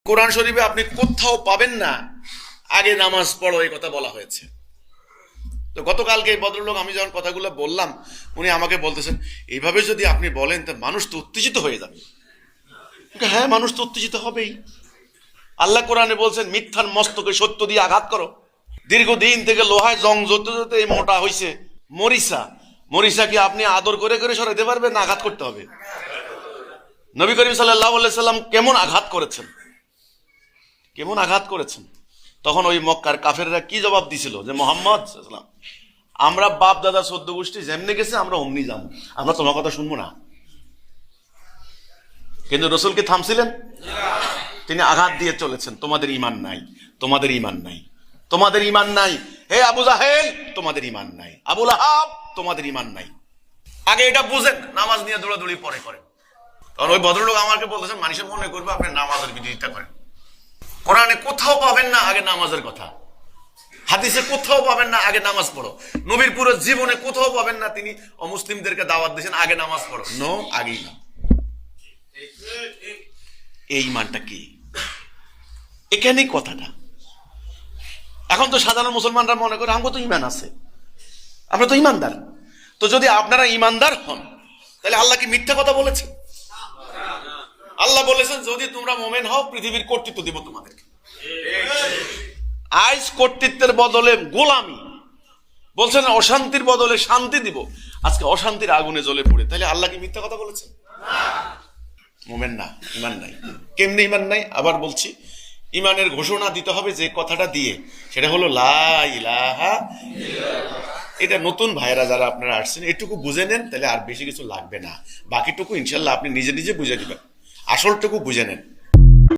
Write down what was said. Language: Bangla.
কোরআন শরীফে আপনি কোথাও পাবেন না আগে নামাজ পড়ো এই কথা বলা হয়েছে। তো গতকালকে এই ভদ্রলোক আমি যখন কথাগুলো বললাম, উনি আমাকে বলতেছেন এইভাবে যদি আপনি বলেন তা মানুষ তো উত্তেজিত হয়ে যাবে। হ্যাঁ, মানুষ তো উত্তেজিত হবেই। আল্লাহ কোরআনে বলছেন মিথ্যার মস্তকে সত্য দিয়ে আঘাত করো। দীর্ঘদিন থেকে লোহায় জং জতে জতে এই মোটা হয়েছে মরিচা। মরিচা কি আপনি আদর করে করে সরাইতে পারবেন না আঘাত করতে হবে? নবী করিম সাল্লাল্লাহু আলাইহি সাল্লাম কেমন আঘাত করেছেন, কেমন আঘাত করেছেন। তখন ওই মক্কার কাফেররা কি জবাব দিছিল যে মুহাম্মদ সাল্লাল্লাহু আলাইহি ওয়াসাল্লাম, আমরা বাপ দাদা 14 গোষ্ঠী যেমনি গেছে আমরা অমনি যাবো, আমরা তোমার কথা শুনবো না। কিন্তু রাসূল কি থামছিলেন? তিনি আঘাত দিয়ে চলেছেন, তোমাদের ঈমান নাই, তোমাদের ঈমান নাই, তোমাদের ঈমান নাই। হে আবু জাহেল, তোমাদের ঈমান নাই। আবু লাহাব, তোমাদের ঈমান নাই। আগে এটা বুঝেন, নামাজ নিয়ে দৌড়াদৌড়ি পরে করেন। তখন ওই ভদ্রলোক আমাকে বলতেছেন মানুষের মনে করবে আপনি নামাজের বিরোধিতা করেন। কোরআনে কোথাও পাবেন না আগে নামাজের কথা, হাদিসে কোথাও পাবেন না আগে নামাজ পড়ো, নবীর পুরো জীবনে কোথাও পাবেন না তিনি অমুসলিমদেরকে দাওয়াত দিয়েছেন আগে নামাজ পড়ো। নো, আগেই না। এই ইমানটা কি? এখানেই কথাটা। এখন তো সাধারণ মুসলমানরা মনে করে আমাকে তো ইমান আছে, আমরা তো ইমানদার। তো যদি আপনারা ইমানদার হন তাহলে আল্লাহ কি মিথ্যা কথা বলেছেন? আল্লাহ বলেছেন যদি তোমরা মুমিন হও পৃথিবীর কর্তৃত্ব দিব তোমাদেরকে। আজ কর্তৃত্বের বদলে গোলামি, বলছেন অশান্তির বদলে শান্তি দিব। আজকে অশান্তির আগুনে জ্বলে পড়ে, তাহলে আল্লাহ কি মিথ্যা কথা বলেছেন? মুমিন না, ঈমান নাই। কেমনে ঈমান নাই? আবার বলছি, ঈমানের ঘোষণা দিতে হবে যে কথাটা দিয়ে, সেটা হলো লা ইলাহা ইল্লাল্লাহ। এটা নতুন ভাইরা যারা আপনারা আসছেন এটুকু বুঝে নেন, তাহলে আর বেশি কিছু লাগবে না। বাকিটুকু ইনশাল্লাহ আপনি নিজে নিজে বুঝে দিবেন, আসলটুকু বুঝে নেন।